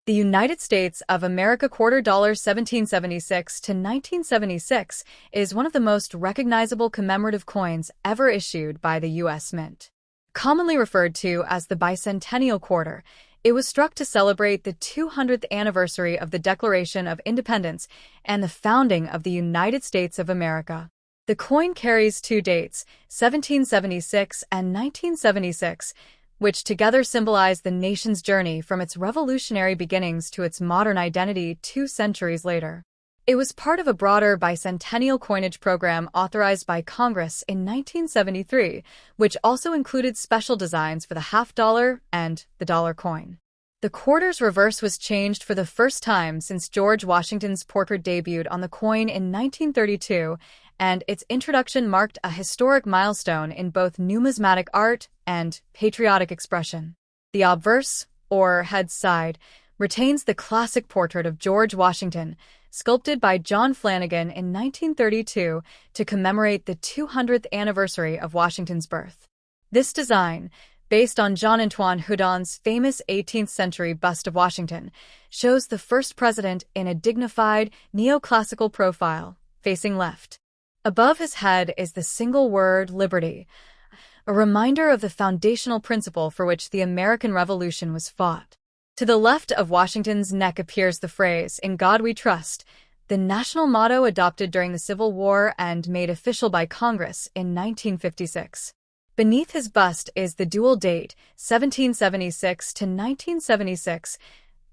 The United States of America quarter dollar 1776 to 1976 is one of the most recognizable commemorative coins ever issued by the U.S. Mint. Commonly referred to as the Bicentennial quarter, it was struck to celebrate the 200th anniversary of the Declaration of Independence and the founding of the United States of America. The coin carries two dates, 1776 and 1976, which together symbolize the nation's journey from its revolutionary beginnings to its modern identity 2 centuries later. It was part of a broader bicentennial coinage program authorized by Congress in 1973, which also included special designs for the half-dollar and the dollar coin. The quarter's reverse was changed for the first time since George Washington's portrait debuted on the coin in 1932, and its introduction marked a historic milestone in both numismatic art and patriotic expression. The obverse, or head side, retains the classic portrait of George Washington, sculpted by John Flanagan in 1932 to commemorate the 200th anniversary of Washington's birth. This design, based on Jean-Antoine Houdon's famous 18th-century bust of Washington, shows the first president in a dignified, neoclassical profile, facing left. Above his head is the single word liberty, a reminder of the foundational principle for which the American Revolution was fought. To the left of Washington's neck appears the phrase, "In God We Trust," the national motto adopted during the Civil War and made official by Congress in 1956. Beneath his bust is the dual date, 1776 to 1976,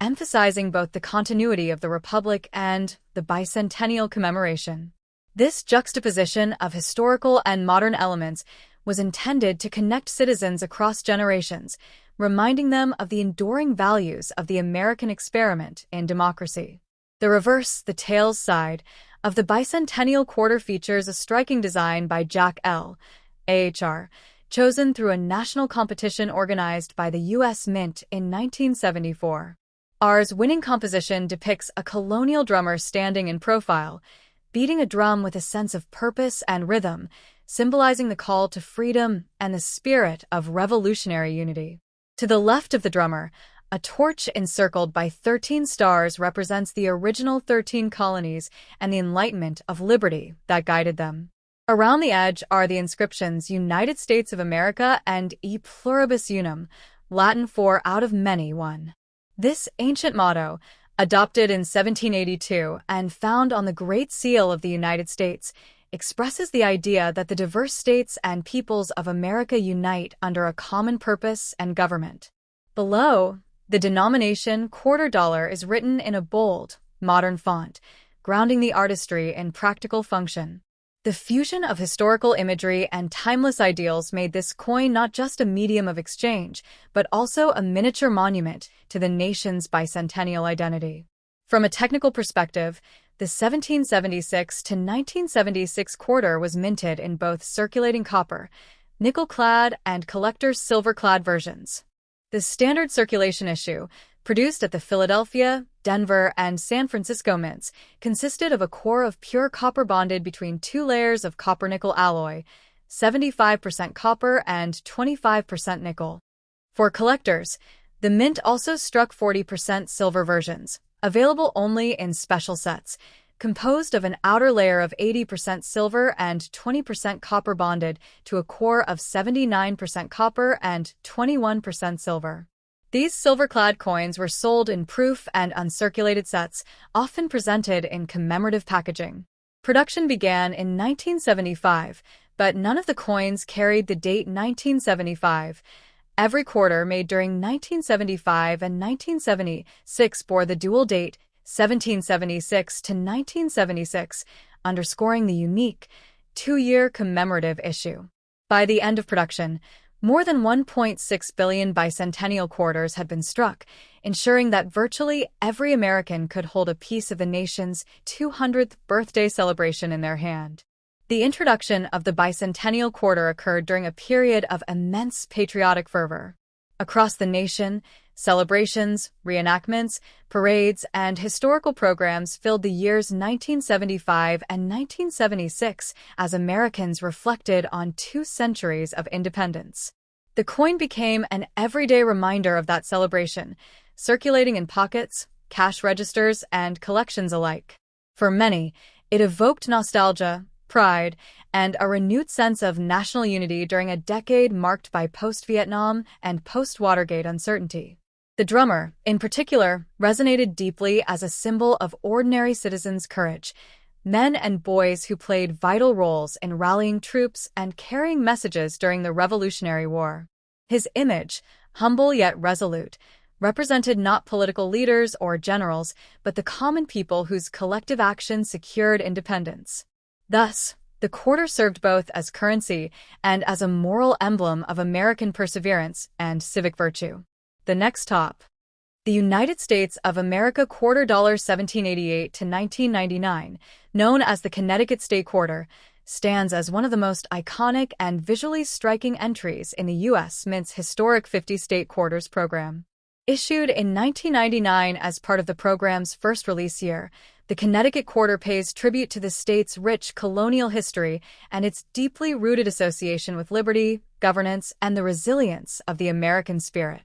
emphasizing both the continuity of the Republic and the bicentennial commemoration. This juxtaposition of historical and modern elements was intended to connect citizens across generations, reminding them of the enduring values of the American experiment in democracy. The reverse, the tails side, of the bicentennial quarter features a striking design by Jack L. AHR, chosen through a national competition organized by the U.S. Mint in 1974. R's winning composition depicts a colonial drummer standing in profile, beating a drum with a sense of purpose and rhythm, symbolizing the call to freedom and the spirit of revolutionary unity. To the left of the drummer, a torch encircled by 13 stars represents the original 13 colonies and the enlightenment of liberty that guided them. Around the edge are the inscriptions United States of America and E pluribus unum, Latin for out of many one. This ancient motto, adopted in 1782 and found on the Great Seal of the United States, expresses the idea that the diverse states and peoples of America unite under a common purpose and government. Below, the denomination quarter dollar is written in a bold, modern font, grounding the artistry in practical function. The fusion of historical imagery and timeless ideals made this coin not just a medium of exchange, but also a miniature monument to the nation's bicentennial identity. From a technical perspective, the 1776 to 1976 quarter was minted in both circulating copper, nickel-clad, and collector's silver-clad versions. The standard circulation issue, produced at the Philadelphia, Denver, and San Francisco mints, consisted of a core of pure copper bonded between 2 layers of copper-nickel alloy, 75% copper and 25% nickel. For collectors, the mint also struck 40% silver versions, available only in special sets, composed of an outer layer of 80% silver and 20% copper bonded to a core of 79% copper and 21% silver. These silver-clad coins were sold in proof and uncirculated sets, often presented in commemorative packaging. Production began in 1975, but none of the coins carried the date 1975. Every quarter made during 1975 and 1976 bore the dual date 1776 to 1976, underscoring the unique 2-year commemorative issue. By the end of production, more than 1.6 billion bicentennial quarters had been struck, ensuring that virtually every American could hold a piece of the nation's 200th birthday celebration in their hand. The introduction of the bicentennial quarter occurred during a period of immense patriotic fervor. Across the nation, celebrations, reenactments, parades, and historical programs filled the years 1975 and 1976 as Americans reflected on 2 centuries of independence. The coin became an everyday reminder of that celebration, circulating in pockets, cash registers, and collections alike. For many, it evoked nostalgia, pride, and a renewed sense of national unity during a decade marked by post-Vietnam and post-Watergate uncertainty. The drummer, in particular, resonated deeply as a symbol of ordinary citizens' courage, men and boys who played vital roles in rallying troops and carrying messages during the Revolutionary War. His image, humble yet resolute, represented not political leaders or generals, but the common people whose collective action secured independence. Thus, the quarter served both as currency and as a moral emblem of American perseverance and civic virtue. The next top. The United States of America quarter $1788 to 1999, known as the Connecticut State Quarter, stands as one of the most iconic and visually striking entries in the U.S. Mint's historic 50-state quarters program. Issued in 1999 as part of the program's first release year, the Connecticut Quarter pays tribute to the state's rich colonial history and its deeply rooted association with liberty, governance, and the resilience of the American spirit.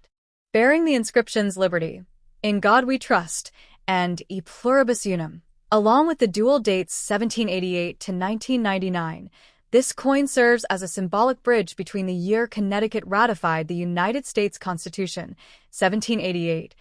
Bearing the inscriptions Liberty, In God We Trust, and E Pluribus Unum, along with the dual dates 1788 to 1999, this coin serves as a symbolic bridge between the year Connecticut ratified the United States Constitution, 1788,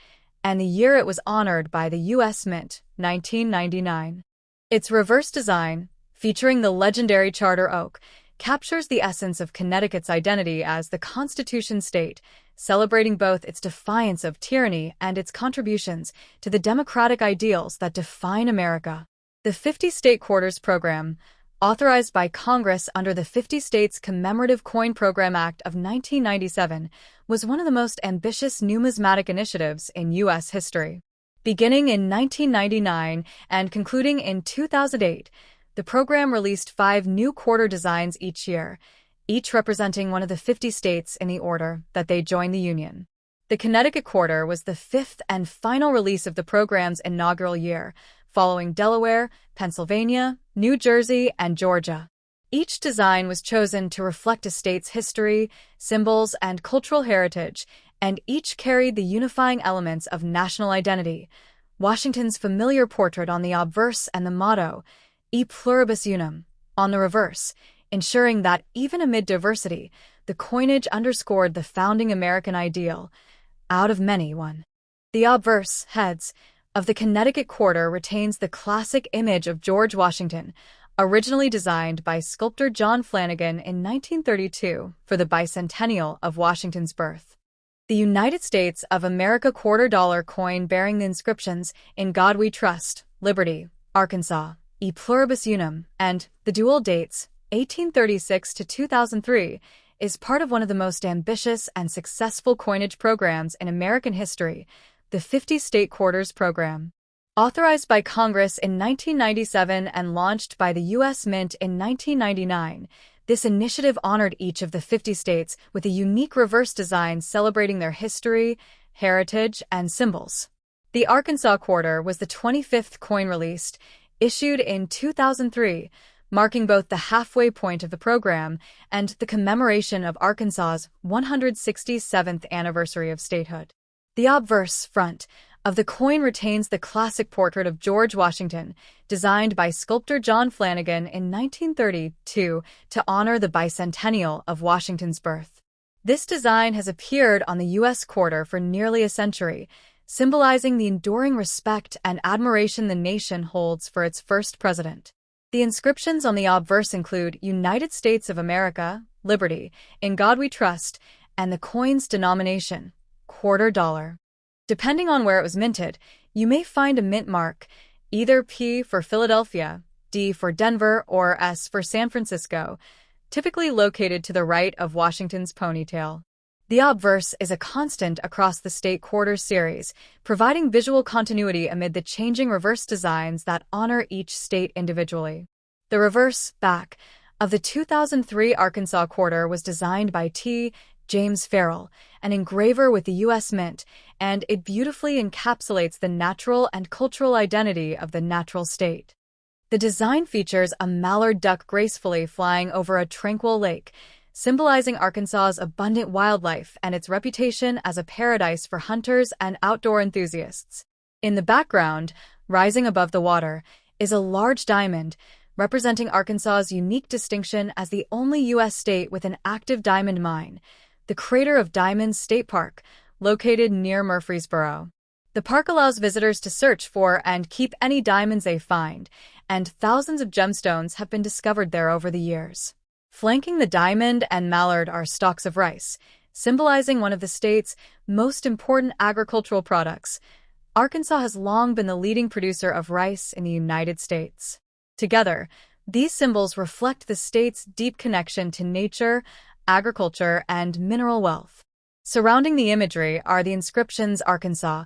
and the year it was honored by the U.S. Mint, 1999. Its reverse design, featuring the legendary Charter Oak, captures the essence of Connecticut's identity as the Constitution state, celebrating both its defiance of tyranny and its contributions to the democratic ideals that define America. The 50-State Quarters Program, authorized by Congress under the 50 States Commemorative Coin Program Act of 1997, was one of the most ambitious numismatic initiatives in U.S. history. Beginning in 1999 and concluding in 2008, the program released 5 new quarter designs each year, each representing one of the 50 states in the order that they joined the Union. The Connecticut Quarter was the 5th and final release of the program's inaugural year, following Delaware, Pennsylvania, New Jersey, and Georgia. Each design was chosen to reflect a state's history, symbols, and cultural heritage, and each carried the unifying elements of national identity: Washington's familiar portrait on the obverse and the motto, E Pluribus Unum, on the reverse, ensuring that even amid diversity, the coinage underscored the founding American ideal, out of many one. The obverse, heads, of the Connecticut Quarter retains the classic image of George Washington, originally designed by sculptor John Flanagan in 1932 for the Bicentennial of Washington's birth. The United States of America $quarter coin bearing the inscriptions, In God We Trust, Liberty, Arkansas, E Pluribus Unum, and the dual dates, 1836 to 2003, is part of one of the most ambitious and successful coinage programs in American history, the 50-State Quarters Program. Authorized by Congress in 1997 and launched by the U.S. Mint in 1999, this initiative honored each of the 50 states with a unique reverse design celebrating their history, heritage, and symbols. The Arkansas Quarter was the 25th coin released, issued in 2003, marking both the halfway point of the program and the commemoration of Arkansas's 167th anniversary of statehood. The obverse front of the coin retains the classic portrait of George Washington, designed by sculptor John Flanagan in 1932 to honor the bicentennial of Washington's birth. This design has appeared on the U.S. quarter for nearly a century, symbolizing the enduring respect and admiration the nation holds for its first president. The inscriptions on the obverse include United States of America, Liberty, In God We Trust, and the coin's denomination, $quarter. Depending on where it was minted, you may find a mint mark, either P for Philadelphia, D for Denver, or S for San Francisco, typically located to the right of Washington's ponytail. The obverse is a constant across the State Quarters series, providing visual continuity amid the changing reverse designs that honor each state individually. The reverse back of the 2003 Arkansas Quarter was designed by T. James Farrell, an engraver with the U.S. Mint, and it beautifully encapsulates the natural and cultural identity of the natural state. The design features a mallard duck gracefully flying over a tranquil lake, symbolizing Arkansas's abundant wildlife and its reputation as a paradise for hunters and outdoor enthusiasts. In the background, rising above the water, is a large diamond, representing Arkansas's unique distinction as the only U.S. state with an active diamond mine, the Crater of Diamonds State Park, located near Murfreesboro. The park allows visitors to search for and keep any diamonds they find, and thousands of gemstones have been discovered there over the years. Flanking the diamond and mallard are stalks of rice, symbolizing one of the state's most important agricultural products. Arkansas has long been the leading producer of rice in the United States. Together, these symbols reflect the state's deep connection to nature, agriculture, and mineral wealth. Surrounding the imagery are the inscriptions Arkansas,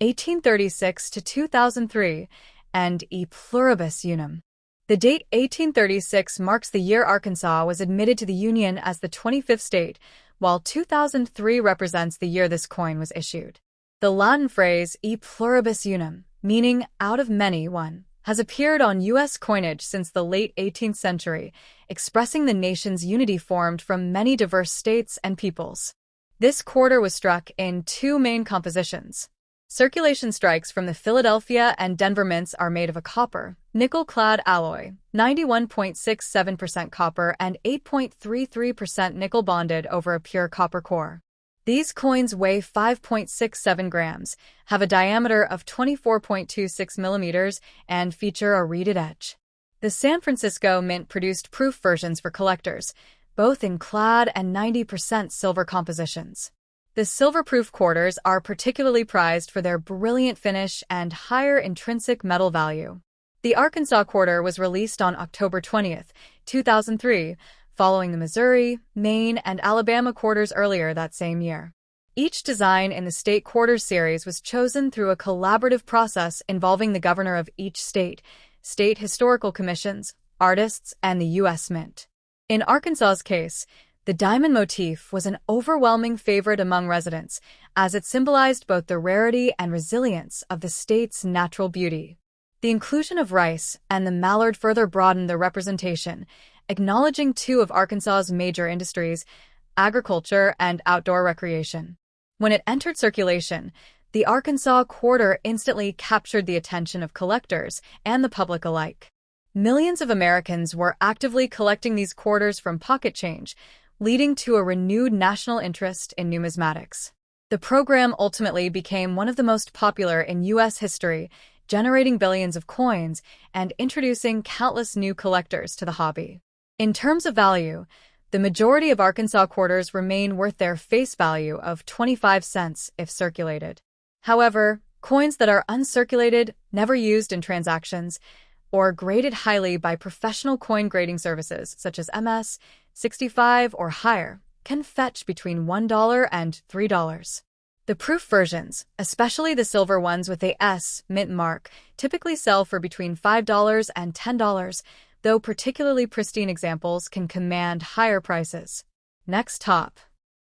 1836 to 2003, and E pluribus unum. The date 1836 marks the year Arkansas was admitted to the Union as the 25th state, while 2003 represents the year this coin was issued. The Latin phrase E pluribus unum, meaning out of many one, has appeared on U.S. coinage since the late 18th century, expressing the nation's unity formed from many diverse states and peoples. This quarter was struck in two main compositions. Circulation strikes from the Philadelphia and Denver mints are made of a copper, nickel-clad alloy, 91.67% copper and 8.33% nickel bonded over a pure copper core. These coins weigh 5.67 grams, have a diameter of 24.26 millimeters, and feature a reeded edge. The San Francisco Mint produced proof versions for collectors, both in clad and 90% silver compositions. The silver-proof quarters are particularly prized for their brilliant finish and higher intrinsic metal value. The Arkansas quarter was released on October 20, 2003, following the Missouri, Maine, and Alabama quarters earlier that same year. Each design in the state quarters series was chosen through a collaborative process involving the governor of each state, state historical commissions, artists, and the U.S. Mint. In Arkansas's case, the diamond motif was an overwhelming favorite among residents, as it symbolized both the rarity and resilience of the state's natural beauty. The inclusion of rice and the mallard further broadened the representation, acknowledging two of Arkansas's major industries, agriculture and outdoor recreation. When it entered circulation, the Arkansas quarter instantly captured the attention of collectors and the public alike. Millions of Americans were actively collecting these quarters from pocket change, leading to a renewed national interest in numismatics. The program ultimately became one of the most popular in U.S. history, generating billions of coins and introducing countless new collectors to the hobby. In terms of value, the majority of Arkansas quarters remain worth their face value of 25 cents if circulated. However, coins that are uncirculated, never used in transactions, or graded highly by professional coin grading services such as MS, 65 or higher, can fetch between $1 and $3. The proof versions, especially the silver ones with a S mint mark, typically sell for between $5 and $10, though particularly pristine examples can command higher prices. Next top.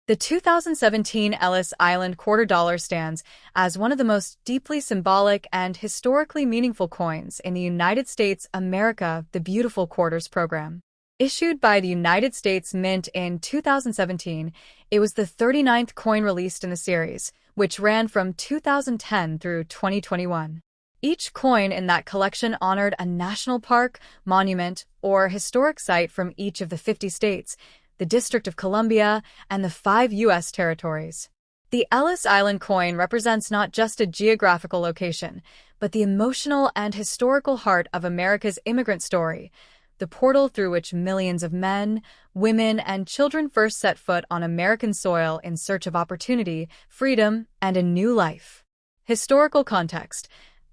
The 2017 Ellis Island quarter dollar stands as one of the most deeply symbolic and historically meaningful coins in the United States America the Beautiful Quarters program. Issued by the United States Mint in 2017, it was the 39th coin released in the series, which ran from 2010 through 2021. Each coin in that collection honored a national park, monument, or historic site from each of the 50 states, the District of Columbia, and the 5 U.S. territories. The Ellis Island coin represents not just a geographical location, but the emotional and historical heart of America's immigrant story, the portal through which millions of men, women, and children first set foot on American soil in search of opportunity, freedom, and a new life. Historical context: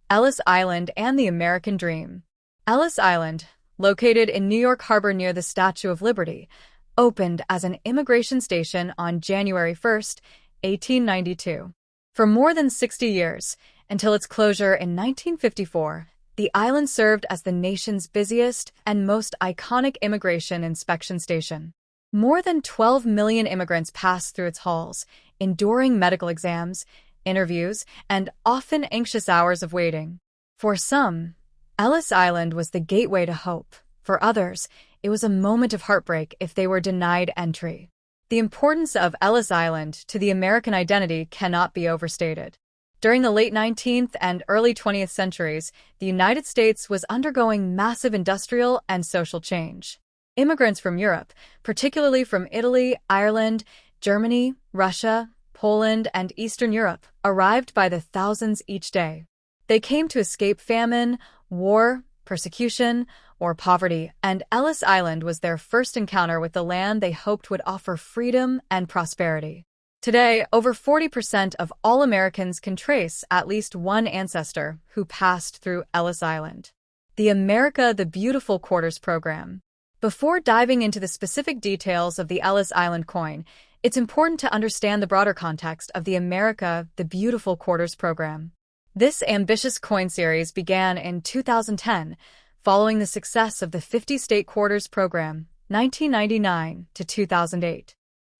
Ellis Island and the American Dream. Ellis Island, located in New York Harbor near the Statue of Liberty, opened as an immigration station on January 1, 1892. For more than 60 years, until its closure in 1954, the island served as the nation's busiest and most iconic immigration inspection station. More than 12 million immigrants passed through its halls, enduring medical exams, interviews, and often anxious hours of waiting. For some, Ellis Island was the gateway to hope. For others, it was a moment of heartbreak if they were denied entry. The importance of Ellis Island to the American identity cannot be overstated. During the late 19th and early 20th centuries, the United States was undergoing massive industrial and social change. Immigrants from Europe, particularly from Italy, Ireland, Germany, Russia, Poland, and Eastern Europe, arrived by the thousands each day. They came to escape famine, war, persecution, or poverty, and Ellis Island was their first encounter with the land they hoped would offer freedom and prosperity. Today, over 40% of all Americans can trace at least one ancestor who passed through Ellis Island. The America the Beautiful Quarters Program. Before diving into the specific details of the Ellis Island coin, it's important to understand the broader context of the America the Beautiful Quarters Program. This ambitious coin series began in 2010, following the success of the 50-State Quarters Program, 1999 to 2008.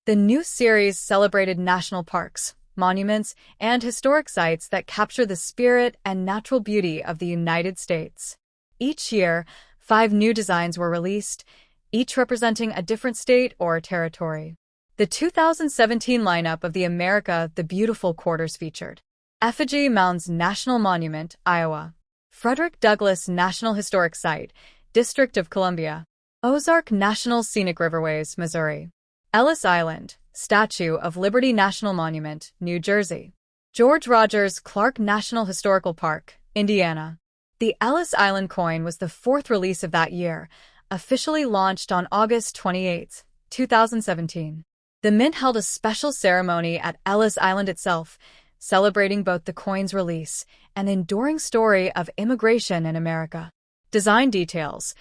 The new series celebrated national parks, monuments, and historic sites that capture the spirit and natural beauty of the United States. Each year, 5 new designs were released, each representing a different state or territory. The 2017 lineup of the America the Beautiful Quarters featured Effigy Mounds National Monument, Iowa; Frederick Douglass National Historic Site, District of Columbia; Ozark National Scenic Riverways, Missouri; Ellis Island, Statue of Liberty National Monument, New Jersey; George Rogers Clark National Historical Park, Indiana. The Ellis Island coin was the 4th release of that year, officially launched on August 28, 2017. The Mint held a special ceremony at Ellis Island itself, celebrating both the coin's release and the enduring story of immigration in America. Design details.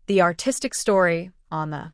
The artistic story on the